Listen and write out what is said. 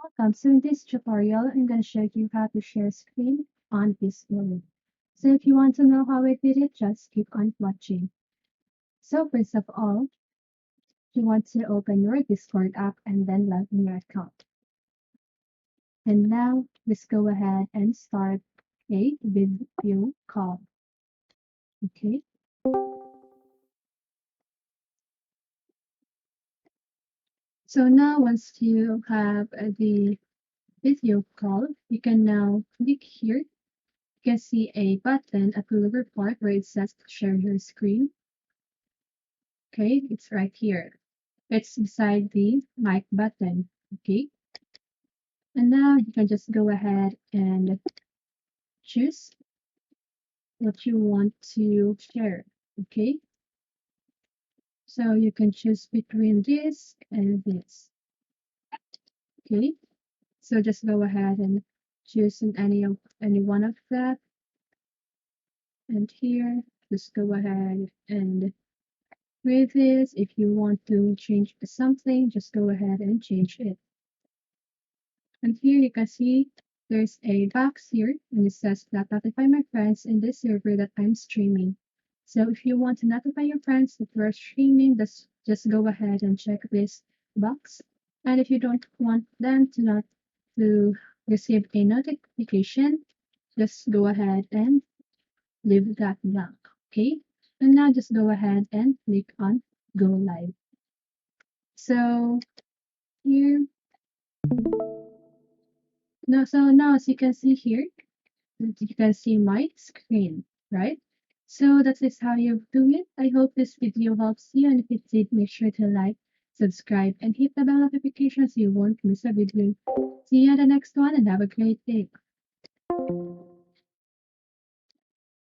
Welcome. So in this tutorial, I'm going to show you how to share screen on Discord. So if you want to know how I did it, just keep on watching. So first of all, you want to open your Discord app and then log in your account. And now just go ahead and start a video call. Okay. So now once you have the video call, you can now click here. You can see a button at the lower part where it says share your screen. Okay, it's right here. It's beside the mic button. Okay, and now you can just go ahead and choose what you want to share. Okay, so you can choose between this and this. Okay, so just go ahead and choose in any one of that. And here, just go ahead and with this. If you want to change something, just go ahead and change it. And here you can see there's a box here and it says that notify my friends in this server that I'm streaming. So if you want to notify your friends that you're streaming, just go ahead and check this box. And if you don't want them to not to receive a notification, just go ahead and leave that blank. Okay. And now just go ahead and click on go live. So here now as you can see here, you can see my screen, right? So that is how you do it. I hope this video helps you, and if it did, make sure to like, subscribe, and hit the bell notification so you won't miss a video. See you in the next one, and have a great day.